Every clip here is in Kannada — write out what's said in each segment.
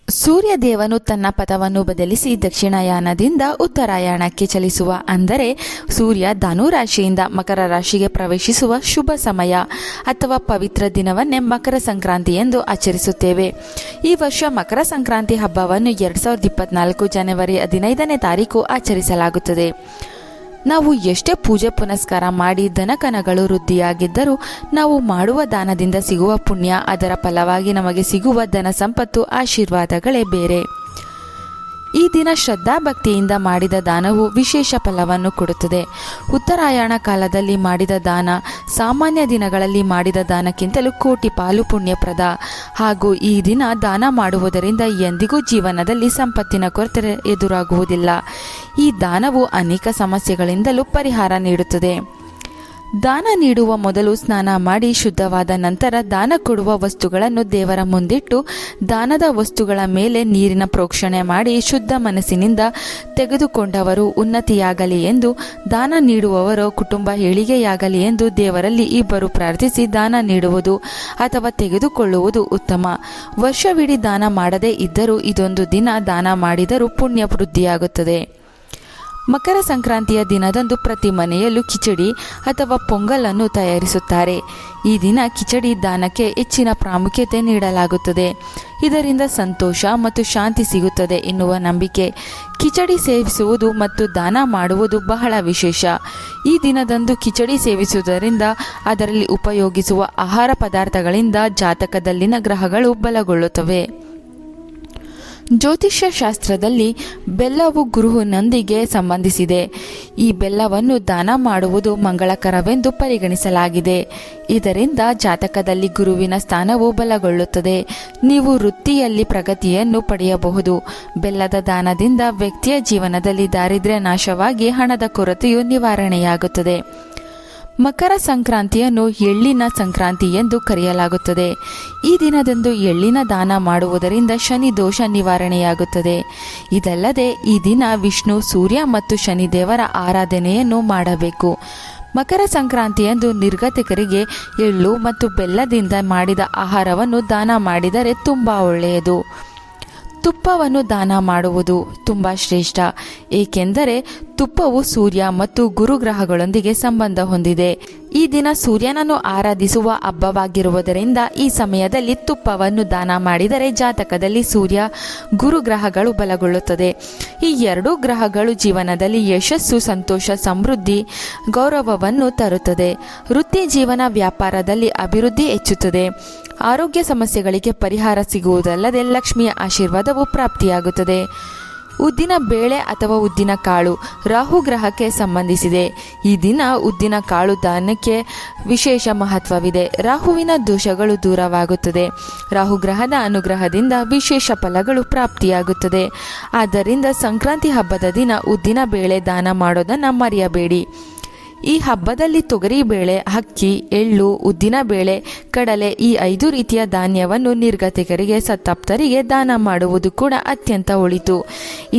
ಸೂರ್ಯದೇವನು ತನ್ನ ಪಥವನ್ನು ಬದಲಿಸಿ ದಕ್ಷಿಣಾಯನದಿಂದ ಉತ್ತರಾಯಣಕ್ಕೆ ಚಲಿಸುವ, ಅಂದರೆ ಸೂರ್ಯ ಧನು ರಾಶಿಯಿಂದ ಮಕರ ರಾಶಿಗೆ ಪ್ರವೇಶಿಸುವ ಶುಭ ಸಮಯ ಅಥವಾ ಪವಿತ್ರ ದಿನವನ್ನೇ ಮಕರ ಸಂಕ್ರಾಂತಿ ಎಂದು ಆಚರಿಸುತ್ತೇವೆ. ಈ ವರ್ಷ ಮಕರ ಸಂಕ್ರಾಂತಿ ಹಬ್ಬವನ್ನು 2024 ಜನವರಿ 15ನೇ ತಾರೀಕು ಆಚರಿಸಲಾಗುತ್ತದೆ. ನಾವು ಎಷ್ಟೇ ಪೂಜೆ ಪುನಸ್ಕಾರ ಮಾಡಿ ಧನಕನಗಳು ವೃದ್ಧಿಯಾಗಿದ್ದರೂ ನಾವು ಮಾಡುವ ದಾನದಿಂದ ಸಿಗುವ ಪುಣ್ಯ, ಅದರ ಫಲವಾಗಿ ನಮಗೆ ಸಿಗುವ ಧನ ಸಂಪತ್ತು, ಆಶೀರ್ವಾದಗಳೇ ಬೇರೆ. ಈ ದಿನ ಶ್ರದ್ಧಾಭಕ್ತಿಯಿಂದ ಮಾಡಿದ ದಾನವು ವಿಶೇಷ ಫಲವನ್ನು ಕೊಡುತ್ತದೆ. ಉತ್ತರಾಯಣ ಕಾಲದಲ್ಲಿ ಮಾಡಿದ ದಾನ ಸಾಮಾನ್ಯ ದಿನಗಳಲ್ಲಿ ಮಾಡಿದ ದಾನಕ್ಕಿಂತಲೂ ಕೋಟಿ ಪಾಲು ಪುಣ್ಯಪ್ರದ. ಹಾಗೂ ಈ ದಿನ ದಾನ ಮಾಡುವುದರಿಂದ ಎಂದಿಗೂ ಜೀವನದಲ್ಲಿ ಸಂಪತ್ತಿನ ಕೊರತೆ ಎದುರಾಗುವುದಿಲ್ಲ. ಈ ದಾನವು ಅನೇಕ ಸಮಸ್ಯೆಗಳಿಂದಲೂ ಪರಿಹಾರ ನೀಡುತ್ತದೆ. ದಾನ ನೀಡುವ ಮೊದಲು ಸ್ನಾನ ಮಾಡಿ ಶುದ್ಧವಾದ ನಂತರ ದಾನ ಕೊಡುವ ವಸ್ತುಗಳನ್ನು ದೇವರ ಮುಂದಿಟ್ಟು ದಾನದ ವಸ್ತುಗಳ ಮೇಲೆ ನೀರಿನ ಪ್ರೋಕ್ಷಣೆ ಮಾಡಿ ಶುದ್ಧ ಮನಸ್ಸಿನಿಂದ ತೆಗೆದುಕೊಂಡವರು ಉನ್ನತಿಯಾಗಲಿ ಎಂದು, ದಾನ ನೀಡುವವರ ಕುಟುಂಬ ಏಳಿಗೆಯಾಗಲಿ ಎಂದು ದೇವರಲ್ಲಿ ಇಬ್ಬರು ಪ್ರಾರ್ಥಿಸಿ ದಾನ ನೀಡುವುದು ಅಥವಾ ತೆಗೆದುಕೊಳ್ಳುವುದು ಉತ್ತಮ. ವರ್ಷವಿಡೀ ದಾನ ಮಾಡದೇ ಇದ್ದರೂ ಇದೊಂದು ದಿನ ದಾನ ಮಾಡಿದರೂ ಪುಣ್ಯ ವೃದ್ಧಿಯಾಗುತ್ತದೆ. ಮಕರ ಸಂಕ್ರಾಂತಿಯ ದಿನದಂದು ಪ್ರತಿ ಮನೆಯಲ್ಲೂ ಕಿಚಡಿ ಅಥವಾ ಪೊಂಗಲನ್ನು ತಯಾರಿಸುತ್ತಾರೆ. ಈ ದಿನ ಕಿಚಡಿ ದಾನಕ್ಕೆ ಹೆಚ್ಚಿನ ಪ್ರಾಮುಖ್ಯತೆ ನೀಡಲಾಗುತ್ತದೆ. ಇದರಿಂದ ಸಂತೋಷ ಮತ್ತು ಶಾಂತಿ ಸಿಗುತ್ತದೆ ಎನ್ನುವ ನಂಬಿಕೆ. ಕಿಚಡಿ ಸೇವಿಸುವುದು ಮತ್ತು ದಾನ ಮಾಡುವುದು ಬಹಳ ವಿಶೇಷ. ಈ ದಿನದಂದು ಕಿಚಡಿ ಸೇವಿಸುವುದರಿಂದ ಅದರಲ್ಲಿ ಉಪಯೋಗಿಸುವ ಆಹಾರ ಪದಾರ್ಥಗಳಿಂದ ಜಾತಕದಲ್ಲಿನ ಗ್ರಹಗಳು ಬಲಗೊಳ್ಳುತ್ತವೆ. ಜ್ಯೋತಿಷ್ಯ ಶಾಸ್ತ್ರದಲ್ಲಿ ಬೆಲ್ಲವು ಗುರುವಿನೊಂದಿಗೆ ಸಂಬಂಧಿಸಿದೆ. ಈ ಬೆಲ್ಲವನ್ನು ದಾನ ಮಾಡುವುದು ಮಂಗಳಕರವೆಂದು ಪರಿಗಣಿಸಲಾಗಿದೆ. ಇದರಿಂದ ಜಾತಕದಲ್ಲಿ ಗುರುವಿನ ಸ್ಥಾನವು ಬಲಗೊಳ್ಳುತ್ತದೆ. ನೀವು ವೃತ್ತಿಯಲ್ಲಿ ಪ್ರಗತಿಯನ್ನು ಪಡೆಯಬಹುದು. ಬೆಲ್ಲದ ದಾನದಿಂದ ವ್ಯಕ್ತಿಯ ಜೀವನದಲ್ಲಿ ದಾರಿದ್ರ್ಯ ನಾಶವಾಗಿ ಹಣದ ಕೊರತೆಯು ನಿವಾರಣೆಯಾಗುತ್ತದೆ. ಮಕರ ಸಂಕ್ರಾಂತಿಯನ್ನು ಎಳ್ಳಿನ ಸಂಕ್ರಾಂತಿ ಎಂದು ಕರೆಯಲಾಗುತ್ತದೆ. ಈ ದಿನದಂದು ಎಳ್ಳಿನ ದಾನ ಮಾಡುವುದರಿಂದ ಶನಿ ದೋಷ ನಿವಾರಣೆಯಾಗುತ್ತದೆ. ಇದಲ್ಲದೆ ಈ ದಿನ ವಿಷ್ಣು, ಸೂರ್ಯ ಮತ್ತು ಶನಿದೇವರ ಆರಾಧನೆಯನ್ನು ಮಾಡಬೇಕು. ಮಕರ ಸಂಕ್ರಾಂತಿಯಂದು ನಿರ್ಗತಿಕರಿಗೆ ಎಳ್ಳು ಮತ್ತು ಬೆಲ್ಲದಿಂದ ಮಾಡಿದ ಆಹಾರವನ್ನು ದಾನ ಮಾಡಿದರೆ ತುಂಬ ಒಳ್ಳೆಯದು. ತುಪ್ಪವನ್ನು ದಾನ ಮಾಡುವುದು ತುಂಬ ಶ್ರೇಷ್ಠ, ಏಕೆಂದರೆ ತುಪ್ಪವು ಸೂರ್ಯ ಮತ್ತು ಗುರುಗ್ರಹಗಳೊಂದಿಗೆ ಸಂಬಂಧ ಹೊಂದಿದೆ. ಈ ದಿನ ಸೂರ್ಯನನ್ನು ಆರಾಧಿಸುವ ಹಬ್ಬವಾಗಿರುವುದರಿಂದ ಈ ಸಮಯದಲ್ಲಿ ತುಪ್ಪವನ್ನು ದಾನ ಮಾಡಿದರೆ ಜಾತಕದಲ್ಲಿ ಸೂರ್ಯ, ಗುರುಗ್ರಹಗಳು ಬಲಗೊಳ್ಳುತ್ತದೆ. ಈ ಎರಡೂ ಗ್ರಹಗಳು ಜೀವನದಲ್ಲಿ ಯಶಸ್ಸು, ಸಂತೋಷ, ಸಮೃದ್ಧಿ, ಗೌರವವನ್ನು ತರುತ್ತದೆ. ವೃತ್ತಿ ಜೀವನ, ವ್ಯಾಪಾರದಲ್ಲಿ ಅಭಿವೃದ್ಧಿ ಹೆಚ್ಚುತ್ತದೆ. ಆರೋಗ್ಯ ಸಮಸ್ಯೆಗಳಿಗೆ ಪರಿಹಾರ ಸಿಗುವುದಲ್ಲದೆ ಲಕ್ಷ್ಮಿಯ ಆಶೀರ್ವಾದವು ಪ್ರಾಪ್ತಿಯಾಗುತ್ತದೆ. ಉದ್ದಿನ ಬೇಳೆ ಅಥವಾ ಉದ್ದಿನ ಕಾಳು ರಾಹು ಗ್ರಹಕ್ಕೆ ಸಂಬಂಧಿಸಿದೆ. ಈ ದಿನ ಉದ್ದಿನ ಕಾಳು ದಾನಕ್ಕೆ ವಿಶೇಷ ಮಹತ್ವವಿದೆ. ರಾಹುವಿನ ದೋಷಗಳು ದೂರವಾಗುತ್ತದೆ. ರಾಹು ಗ್ರಹದ ಅನುಗ್ರಹದಿಂದ ವಿಶೇಷ ಫಲಗಳು ಪ್ರಾಪ್ತಿಯಾಗುತ್ತದೆ. ಆದ್ದರಿಂದ ಸಂಕ್ರಾಂತಿ ಹಬ್ಬದ ದಿನ ಉದ್ದಿನ ಬೇಳೆ ದಾನ ಮಾಡೋದನ್ನು ಮರೆಯಬೇಡಿ. ಈ ಹಬ್ಬದಲ್ಲಿ ತೊಗರಿಬೇಳೆ, ಅಕ್ಕಿ, ಎಳ್ಳು, ಉದ್ದಿನಬೇಳೆ, ಕಡಲೆ ಈ 5 ರೀತಿಯ ಧಾನ್ಯವನ್ನು ನಿರ್ಗತಿಕರಿಗೆ, ಸತ್ತಪ್ತರಿಗೆ ದಾನ ಮಾಡುವುದು ಕೂಡ ಅತ್ಯಂತ ಒಳಿತು.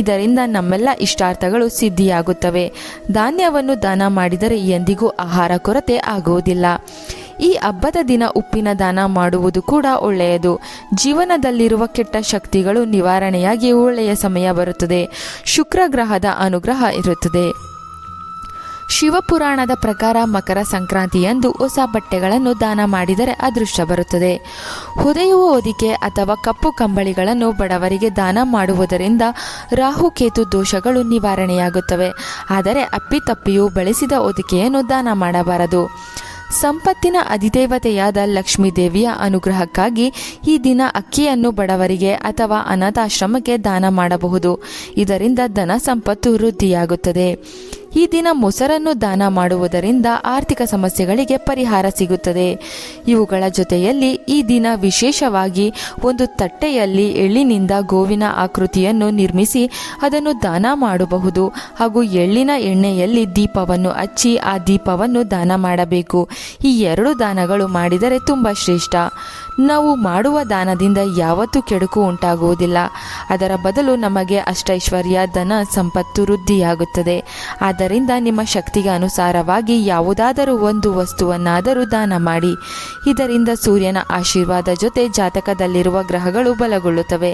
ಇದರಿಂದ ನಮ್ಮೆಲ್ಲ ಇಷ್ಟಾರ್ಥಗಳು ಸಿದ್ಧಿಯಾಗುತ್ತವೆ. ಧಾನ್ಯವನ್ನು ದಾನ ಮಾಡಿದರೆ ಎಂದಿಗೂ ಆಹಾರ ಕೊರತೆ ಆಗುವುದಿಲ್ಲ. ಈ ಹಬ್ಬದ ದಿನ ಉಪ್ಪಿನ ದಾನ ಮಾಡುವುದು ಕೂಡ ಒಳ್ಳೆಯದು. ಜೀವನದಲ್ಲಿರುವ ಕೆಟ್ಟ ಶಕ್ತಿಗಳು ನಿವಾರಣೆಯಾಗಿ ಒಳ್ಳೆಯ ಸಮಯ ಬರುತ್ತದೆ. ಶುಕ್ರ ಗ್ರಹದ ಅನುಗ್ರಹ ಇರುತ್ತದೆ. ಶಿವಪುರಾಣದ ಪ್ರಕಾರ ಮಕರ ಸಂಕ್ರಾಂತಿಯಂದು ಹೊಸ ಬಟ್ಟೆಗಳನ್ನು ದಾನ ಮಾಡಿದರೆ ಅದೃಷ್ಟ ಬರುತ್ತದೆ. ಹೊದೆಯುವ ಹೊದಿಕೆ ಅಥವಾ ಕಪ್ಪು ಕಂಬಳಿಗಳನ್ನು ಬಡವರಿಗೆ ದಾನ ಮಾಡುವುದರಿಂದ ರಾಹುಕೇತು ದೋಷಗಳು ನಿವಾರಣೆಯಾಗುತ್ತವೆ. ಆದರೆ ಅಪ್ಪಿತಪ್ಪಿಯೂ ಬಳಸಿದ ಹೊದಿಕೆಯನ್ನು ದಾನ ಮಾಡಬಾರದು. ಸಂಪತ್ತಿನ ಅಧಿದೇವತೆಯಾದ ಲಕ್ಷ್ಮೀ ದೇವಿಯ ಅನುಗ್ರಹಕ್ಕಾಗಿ ಈ ದಿನ ಅಕ್ಕಿಯನ್ನು ಬಡವರಿಗೆ ಅಥವಾ ಅನಾಥಾಶ್ರಮಕ್ಕೆ ದಾನ ಮಾಡಬಹುದು. ಇದರಿಂದ ಧನ ಸಂಪತ್ತು ವೃದ್ಧಿಯಾಗುತ್ತದೆ. ಈ ದಿನ ಮೊಸರನ್ನು ದಾನ ಮಾಡುವುದರಿಂದ ಆರ್ಥಿಕ ಸಮಸ್ಯೆಗಳಿಗೆ ಪರಿಹಾರ ಸಿಗುತ್ತದೆ. ಇವುಗಳ ಜೊತೆಯಲ್ಲಿ ಈ ದಿನ ವಿಶೇಷವಾಗಿ ಒಂದು ತಟ್ಟೆಯಲ್ಲಿ ಎಳ್ಳಿನಿಂದ ಗೋವಿನ ಆಕೃತಿಯನ್ನು ನಿರ್ಮಿಸಿ ಅದನ್ನು ದಾನ ಮಾಡಬಹುದು. ಹಾಗೂ ಎಳ್ಳಿನ ಎಣ್ಣೆಯಲ್ಲಿ ದೀಪವನ್ನು ಹಚ್ಚಿ ಆ ದೀಪವನ್ನು ದಾನ ಮಾಡಬೇಕು. ಈ 2 ದಾನಗಳು ಮಾಡಿದರೆ ತುಂಬ ಶ್ರೇಷ್ಠ. ನಾವು ಮಾಡುವ ದಾನದಿಂದ ಯಾವತ್ತೂ ಕೆಡುಕು ಉಂಟಾಗುವುದಿಲ್ಲ. ಅದರ ಬದಲು ನಮಗೆ ಅಷ್ಟೈಶ್ವರ್ಯ, ಧನ ಸಂಪತ್ತು ವೃದ್ಧಿಯಾಗುತ್ತದೆ. ಆದ್ದರಿಂದ ನಿಮ್ಮ ಶಕ್ತಿಗೆ ಅನುಸಾರವಾಗಿ ಯಾವುದಾದರೂ ಒಂದು ವಸ್ತುವನ್ನಾದರೂ ದಾನ ಮಾಡಿ. ಇದರಿಂದ ಸೂರ್ಯನ ಆಶೀರ್ವಾದ ಜೊತೆ ಜಾತಕದಲ್ಲಿರುವ ಗ್ರಹಗಳು ಬಲಗೊಳ್ಳುತ್ತವೆ.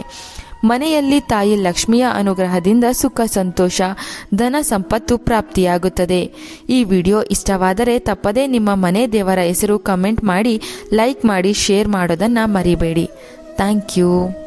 ಮನೆಯಲ್ಲಿ ತಾಯಿ ಲಕ್ಷ್ಮಿಯ ಅನುಗ್ರಹದಿಂದ ಸುಖ ಸಂತೋಷ ಧನ ಸಂಪತ್ತು ಪ್ರಾಪ್ತಿಯಾಗುತ್ತದೆ. ಈ ವಿಡಿಯೋ ಇಷ್ಟವಾದರೆ ತಪ್ಪದೇ ನಿಮ್ಮ ಮನೆ ದೇವರ ಹೆಸರು ಕಮೆಂಟ್ ಮಾಡಿ, ಲೈಕ್ ಮಾಡಿ, ಶೇರ್ ಮಾಡೋದನ್ನು ಮರಿಬೇಡಿ. Thank you.